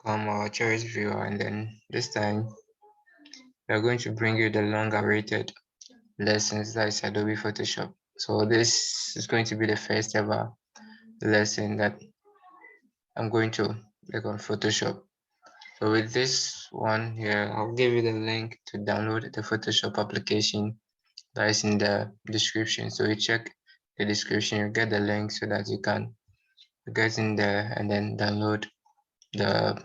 Welcome our cherished viewer, and then this time we are going to bring you the long awaited lessons, that is Adobe Photoshop. So this is going to be the first ever lesson that I'm going to make on Photoshop. So with this one here, I'll give you the link to download the Photoshop application that is in the description. So you check the description, you get the link so that you can get in there and then download the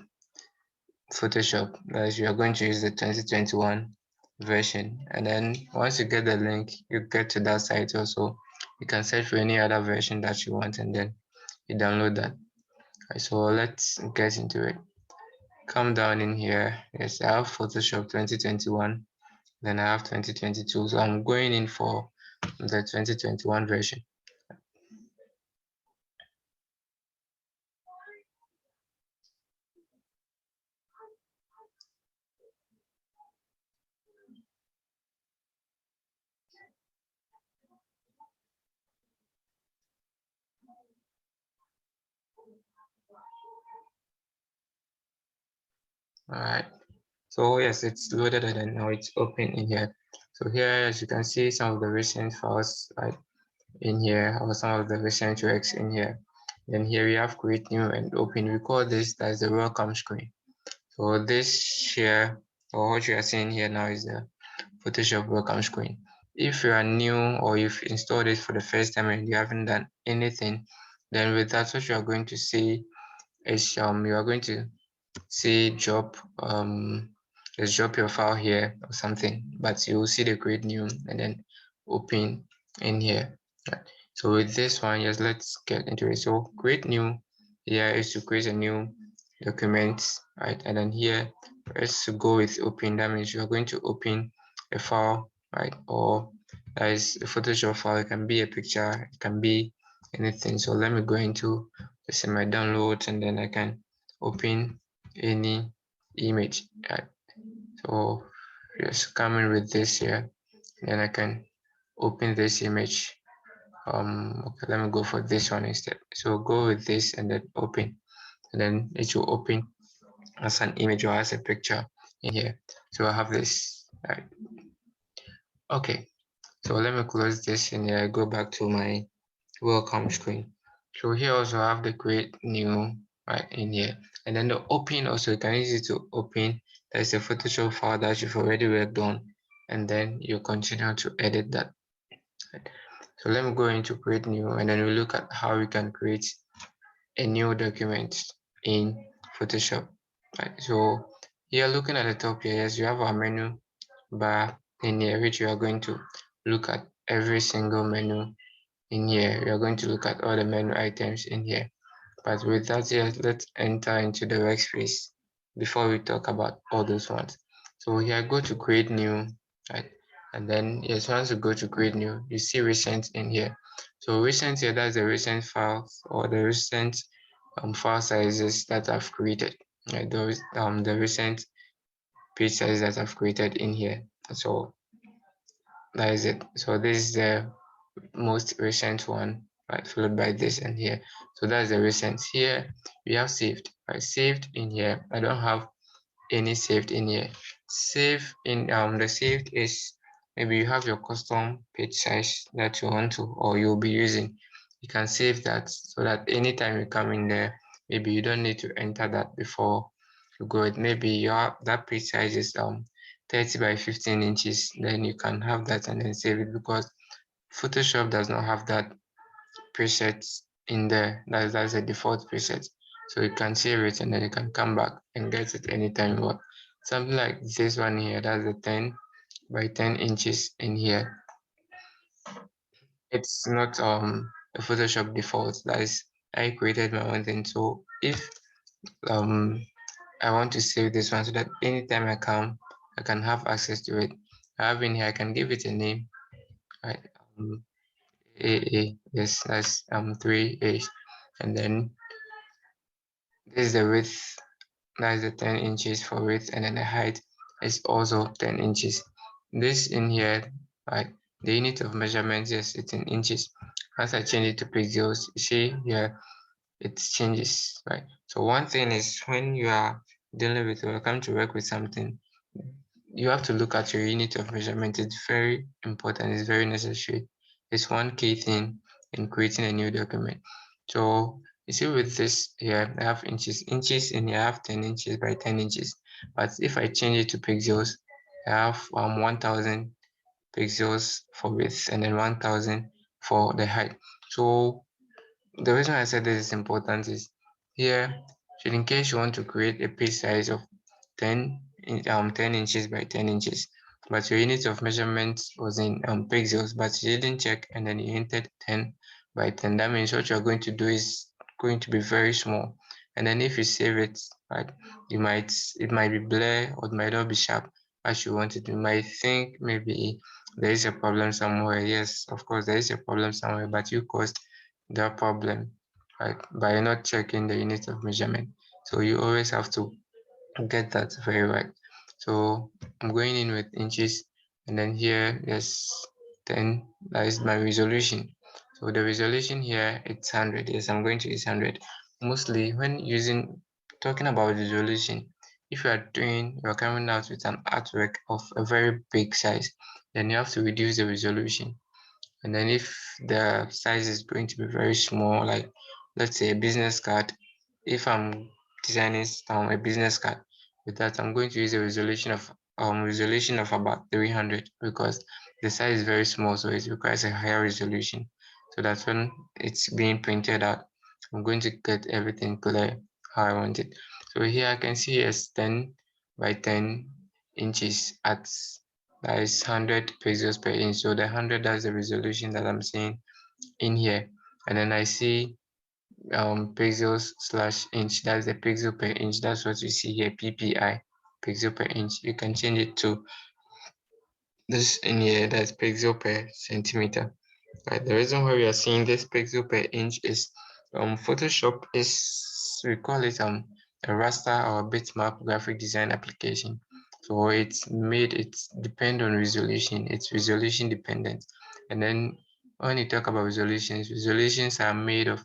Photoshop. That is, you are going to use the 2021 version, and then once you get the link, you get to that site also. You can search for any other version that you want, and then you download that. Right, so let's get into it. Come down in here. Yes, I have Photoshop 2021, then I have 2022. So I'm going in for the 2021 version. All right. So yes, it's loaded and then now it's open in here. So here, as you can see, some of the recent files right in here, or some of the recent works in here. Then here we have create new and open. We call this as the welcome screen. So this here, or what you are seeing here now, is the Photoshop welcome screen. If you are new or you've installed it for the first time and you haven't done anything, then with that, what you are going to see is you are going to say drop let's drop your file here or something, but you will see the create new and then open in here. Right. So with this one, yes, let's get into it. So create new here is to create a new document, right? And then here let's go with open. That means you are going to open a file, right? Or that is a Photoshop file. It can be a picture, it can be anything. So let me go into this in my downloads, and then I can open any image. Right? So just coming with this here, then I can open this image. Okay, let me go for this one instead. So go with this and then open, and then it will open as an image or as a picture in here. So I have this. Right. Okay, so let me close this and I go back to my welcome screen. So here also I have the create new right in here, and then the open also, you can use it to open. There's a Photoshop file that you've already worked on, and then you continue to edit that. So let me go into create new, and then we look at how we can create a new document in Photoshop. Right. So here, looking at the top here, yes, you have our menu bar in here, which you are going to look at every single menu in here. We are going to look at all the menu items in here. But with that here, let's enter into the workspace before we talk about all those ones. So here, go to create new, right? And then yes, once you go to create new, you see recent in here. So recent here, that's the recent files or the recent file sizes that I've created. Right? Those the recent page sizes that I've created in here. So that is it. So this is the most recent one, right, followed by this and here. So that's the recent. Here we have saved, right? Saved in here. I don't have any saved in here. Save in the saved is maybe you have your custom page size that you want to or you'll be using. You can save that so that anytime you come in there, maybe you don't need to enter that before you go. Maybe your that page size is 30 by 15 inches, then you can have that and then save it, because Photoshop does not have that preset in there. That's a default preset. So you can save it and then you can come back and get it anytime you want. Something like this one here, that's a 10 by 10 inches in here. It's not a Photoshop default. That is, I created my own thing. So if um I want to save this one so that anytime I come, I can have access to it. I have in here, I can give it a name. Right. AA, yes, that's 3A, and then this is the width, that is the 10 inches for width, and then the height is also 10 inches. This in here, right, the unit of measurement, yes, it's in inches. As I change it to pixels, you see here it changes, right? So one thing is when you are dealing with or come to work with something, you have to look at your unit of measurement. It's very important, it's very necessary. It's one key thing in creating a new document. So you see with this here, I have inches in here, I have 10 inches by 10 inches. But if I change it to pixels, I have 1000 pixels for width and then 1000 for the height. So the reason I said this is important is here, should in case you want to create a page size of 10 inches by 10 inches, but your unit of measurement was in pixels, but you didn't check and then you entered 10 by 10. That means what you're going to do is going to be very small. And then if you save it, right, it might be blur or it might not be sharp as you want it. You might think maybe there is a problem somewhere. Yes, of course there is a problem somewhere, but you caused the problem, right, by not checking the unit of measurement. So you always have to get that very right. So I'm going in with inches, and then here there's 10. That is my resolution. So the resolution here it's 100. Yes, I'm going to use 100. Mostly when talking about resolution, if you're coming out with an artwork of a very big size, then you have to reduce the resolution. And then if the size is going to be very small, like let's say a business card, if I'm designing a business card with that, I'm going to use a resolution of about 300 because the size is very small, so it requires a higher resolution. So that's when it's being printed out. I'm going to get everything clear how I want it. So here I can see it's 10 by 10 inches at that is 100 pixels per inch. So the 100, that's the resolution that I'm seeing in here. And then I see pixels slash inch, that's the pixel per inch. That's what you see here, PPI, pixel per inch. You can change it to this in here, that's pixel per centimeter. Right. The reason why we are seeing this pixel per inch is Photoshop is, we call it a raster or a bitmap graphic design application. So it's depend on resolution. It's resolution dependent. And then when you talk about resolutions are made of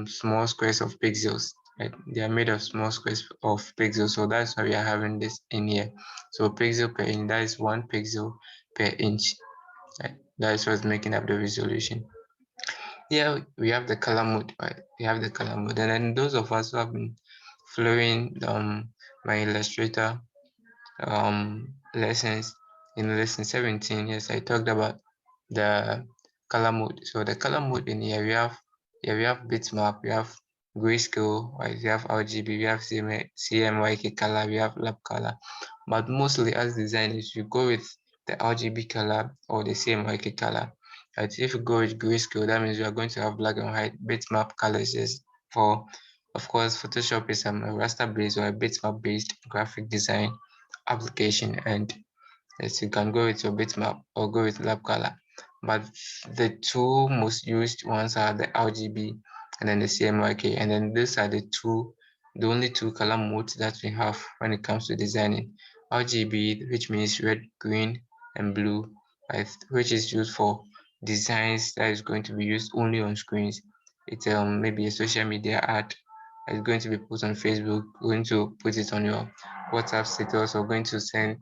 small squares of pixels. Right? They are made of small squares of pixels. So that's why we are having this in here. So pixel per inch, that is 1 pixel per inch. Right? That is what's making up the resolution. Here we have the color mode, right? We have the color mode, and then those of us who have been following my Illustrator lessons in lesson 17, yes, I talked about the color mode. So the color mode in here we have bitmap, we have grayscale, right? We have RGB, we have CMYK color, we have lab color. But mostly as designers, you go with the RGB color or the CMYK color. Right? If you go with grayscale, that means you are going to have black and white bitmap colors. Yes. For of course, Photoshop is a raster based or a bitmap based graphic design application, and yes, you can go with your bitmap or go with lab color. But the two most used ones are the RGB and then the CMYK, and then these are the only two color modes that we have when it comes to designing. RGB, which means red, green, and blue, right, which is used for designs that is going to be used only on screens. It's maybe a social media ad that is going to be put on Facebook, going to put it on your WhatsApp status, or going to send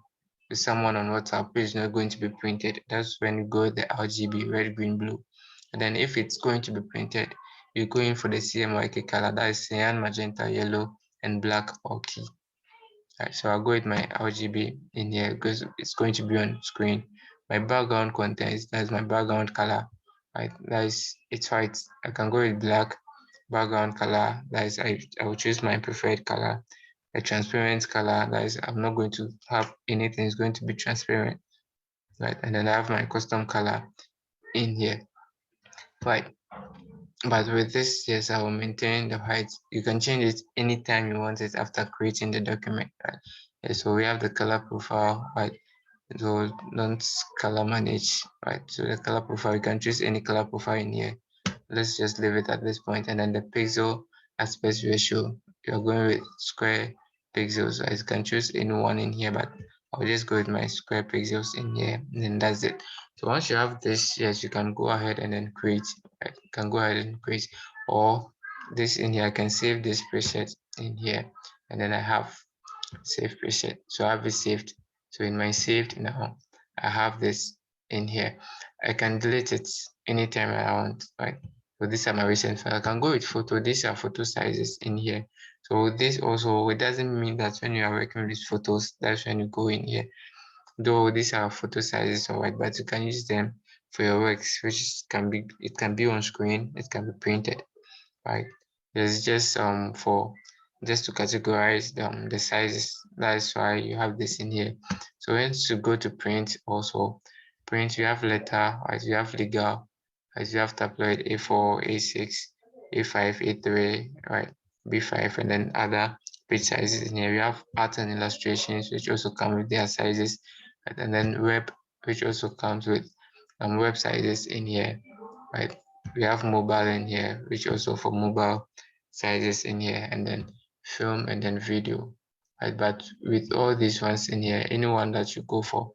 to someone on WhatsApp, which is not going to be printed. That's when you go the RGB, red, green, blue. And then if it's going to be printed, you go in for the CMYK color, that is cyan, magenta, yellow, and black or key. Right, so I'll go with my RGB in here because it's going to be on screen. My background content, that's my background color. Right, that is it's white. I can go with black background color. That is I will choose my preferred color. A transparent color, that is I'm not going to have anything, it's going to be transparent. Right, and then I have my custom color in here. Right. But with this, yes, I will maintain the height. You can change it anytime you want it after creating the document, right? Yeah, so we have the color profile, right? So don't color manage, right? So the color profile, you can choose any color profile in here. Let's just leave it at this point. And then the pixel aspect ratio, you're going with square pixels. So I can choose any one in here, but I'll just go with my square pixels in here, and then that's it. So once you have this, yes, you can go ahead and then create. Right? You can go ahead and create, or this in here. I can save this preset in here, and then I have save preset. So I have it saved. So in my saved now, I have this in here. I can delete it anytime I want, right? So these are my recent files. I can go with photo. These are photo sizes in here. So this also, it doesn't mean that when you are working with photos, that's when you go in here. Though these are photo sizes, alright, but you can use them for your works, which can be, it can be on screen, it can be printed, right? There's just for just to categorize the sizes. That's why you have this in here. So once you go to print, also print, you have letter, as you have legal, as you have tabloid, A4, A6, A5, A3, right, B5, and then other page sizes in here. We have art and illustrations, which also come with their sizes, right? And then web, which also comes with web sizes in here, right? We have mobile in here, which also for mobile sizes in here, and then film and then video, right? But with all these ones in here, anyone that you go for,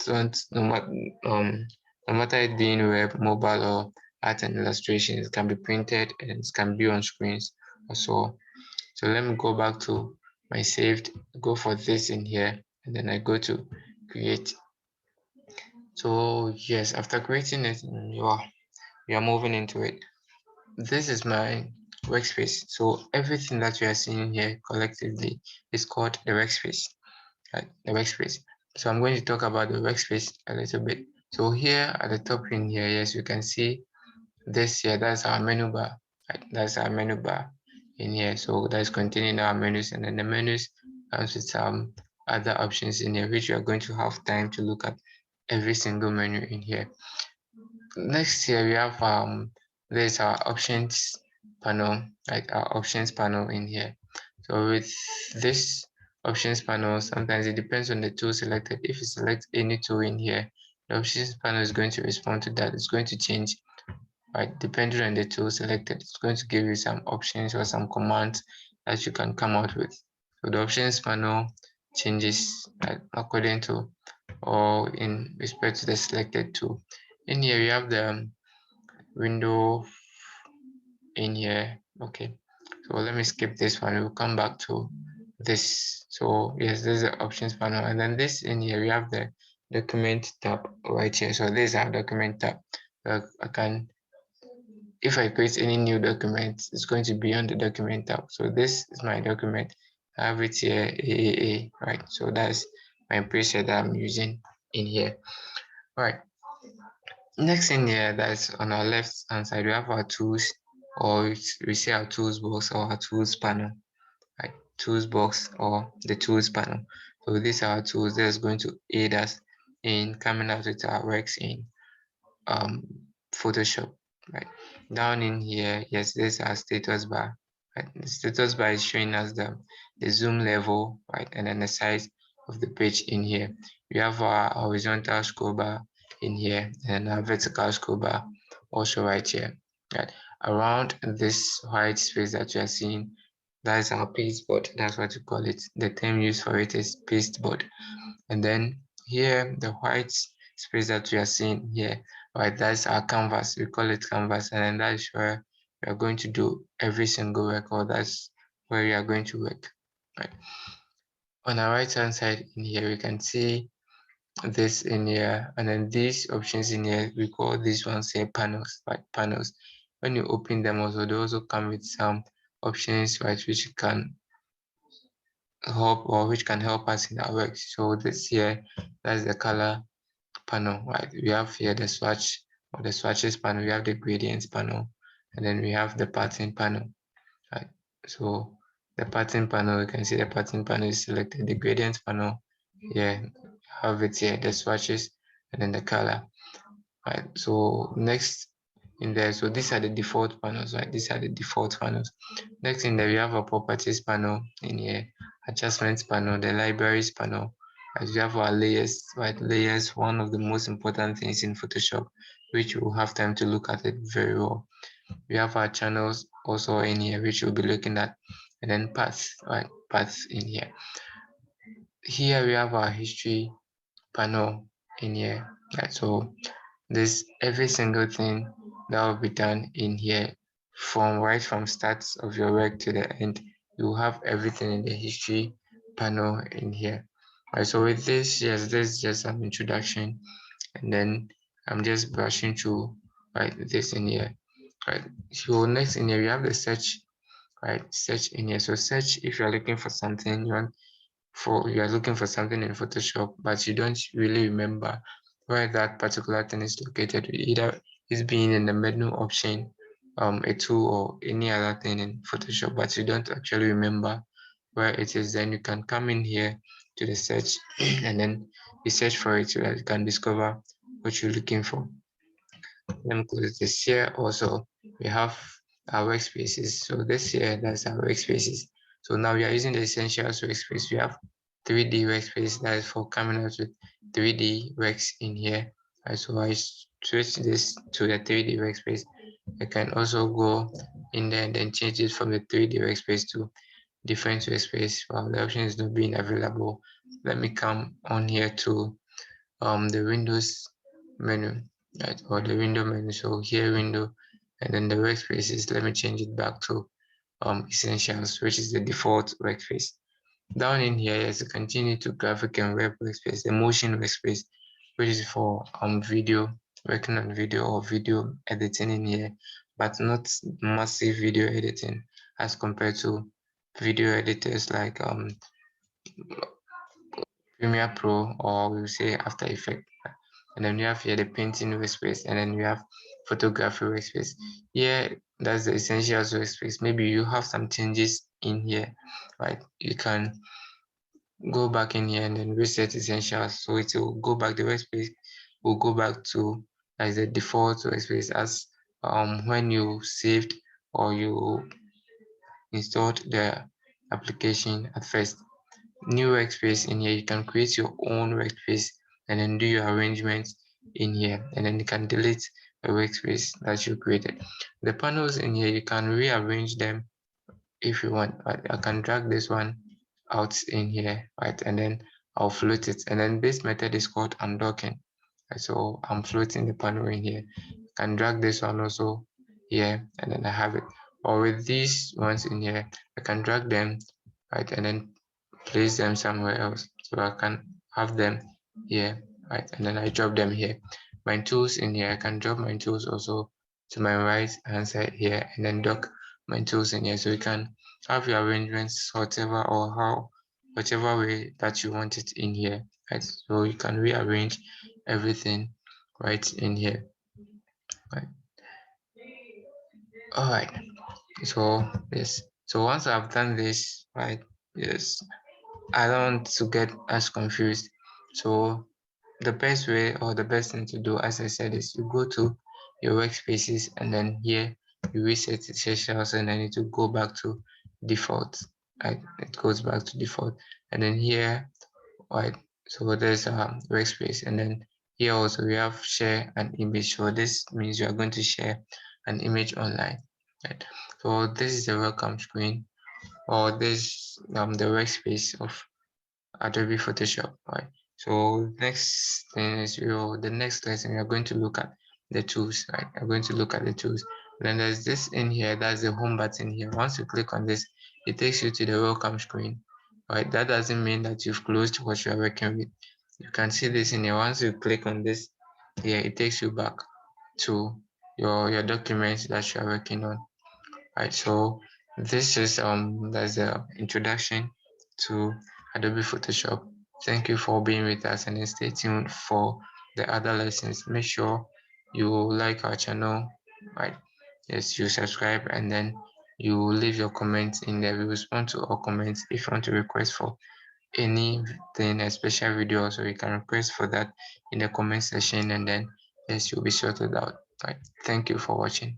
don't no matter it being web, mobile, or art and illustration, it can be printed and it can be on screens also. So let me go back to my saved, go for this in here, and then I go to create. So yes, after creating it, you are moving into it. This is my workspace. So everything that you are seeing here collectively is called the workspace, right? The workspace. So I'm going to talk about the workspace a little bit. So here at the top in here, yes, you can see this here. That's our menu bar, right? That's our menu bar in here. So that's containing our menus, and then the menus comes with some other options in here, which you are going to have time to look at every single menu in here. Next here we have there's our options panel, like our options panel in here. So with this options panel, sometimes it depends on the tool selected. If you select any tool in here, the options panel is going to respond to that. It's going to change, right? Depending on the tool selected, it's going to give you some options or some commands that you can come out with. So the options panel changes according to or in respect to the selected tool. In here, we have the window in here. Okay, so let me skip this one. We'll come back to this. So yes, there's the options panel, and then this in here we have the document tab right here. So this is our document tab. I can, if I create any new document, it's going to be on the document tab. So this is my document. I have it here, AAA, right? So that's my preset that I'm using in here. All right. Next in here, that's on our left hand side, we have our tools, or we say our tools box or our tools panel, right? Tools box or the tools panel. So these are our tools that's going to aid us in coming out with our works in um, Photoshop, right? Down in here, yes, this is our status bar, right? The status bar is showing us the zoom level, right? And then the size of the page in here. We have our horizontal scroll bar in here and our vertical scroll bar also right here, right? Around this white space that you are seeing, that's our pasteboard. That's what you call it. The term used for it is pasteboard. And then here, the white space that we are seeing here, right, that's our canvas. We call it canvas, and then that's where we are going to do every single work, or that's where we are going to work, right? On our right hand side in here, we can see this in here, and then these options in here, we call these ones here panels, right? Panels. When you open them also, they also come with some options, right, which can help or which can help us in our work. So this here, that's the color panel, right? We have here the swatch or the swatches panel, we have the gradients panel, and then we have the pattern panel, right? So the pattern panel, you can see the pattern panel is selected, the gradients panel, yeah, have it here, the swatches, and then the color, right? So next in there, so these are the default panels, right? These are the default panels. Next in there, we have a properties panel in here, adjustments panel, the libraries panel, as we have our layers, right? Layers, one of the most important things in Photoshop, which we'll have time to look at it very well. We have our channels also in here, which we'll be looking at, and then paths, right? Paths in here. Here we have our history panel in here, right? So this every single thing that will be done in here from start of your work to the end, you have everything in the history panel in here. Right, so with this, yes, this is just an introduction, and then I'm just brushing through right this in here. Right, so next in here we have the search, right? Search in here. So search if you're looking for something, you are looking for something in Photoshop, but you don't really remember where that particular thing is located. Either it's being in the menu option, a tool or any other thing in Photoshop, but you don't actually remember where it is. Then you can come in here to the search and then you search for it so that you can discover what you're looking for. Let me close this here. Also, we have our workspaces. So this here, that's our workspaces. So now we are using the essentials workspace. We have 3D workspace that is for coming out with 3D works in here. Right, so I switch this to the 3D workspace. I can also go in there and then change it from the 3D workspace to different workspace while the option is not being available. Let me come on here to the Windows menu, right, or the window menu. So here window, and then the workspaces. Let me change it back to essentials, which is the default workspace. Down in here, yes, continue to graphic and web workspace, the motion workspace, which is for video, working on video or video editing in here, but not massive video editing as compared to video editors like Premiere Pro, or we'll say After Effects. And then you have here the painting workspace, and then you have photography workspace. Here, that's the essentials workspace. Maybe you have some changes in here, right? You can go back in here and then reset essentials. So it will go back, the workspace will go back to as the default workspace as when you saved or you installed the application at first. New workspace in here, you can create your own workspace and then do your arrangements in here, and then you can delete the workspace that you created. The panels in here, you can rearrange them if you want. Right? I can drag this one out in here, right, and then I'll float it, and then this method is called undocking. Right? So I'm floating the panel in here. I can drag this one also here, and then I have it. Or with these ones in here, I can drag them, right, and then place them somewhere else. So I can have them here, right, and then I drop them here. My tools in here, I can drop my tools also to my right hand side here, and then dock my tools in here. So you can have your arrangements whatever or whichever way that you want it in here, right? So you can rearrange everything right in here, right? All right. So yes. So once I've done this, right? Yes, I don't want to get as confused. So the best way or the best thing to do, as I said, is you go to your workspaces and then here you reset the sessions and then it will go back to default. Right? It goes back to default. And then here, right, so there's a workspace, and then here also we have share an image. So this means you are going to share an image online. Right? So this is the welcome screen, or this the workspace of Adobe Photoshop, right? So next thing is the next lesson we are going to look at the tools, right? We're going to look at the tools. Then there's this in here, that's the home button here. Once you click on this, it takes you to the welcome screen, right? That doesn't mean that you've closed what you are working with. You can see this in here. Once you click on this here, it takes you back to your documents that you are working on. Right, so this is that's the introduction to Adobe Photoshop. Thank you for being with us, and then stay tuned for the other lessons. Make sure you like our channel, right? Yes, you subscribe, and then you leave your comments in there. We respond to all comments. If you want to request for anything, a special video, so you can request for that in the comment section, and then yes, you'll be sorted out. Right. Thank you for watching.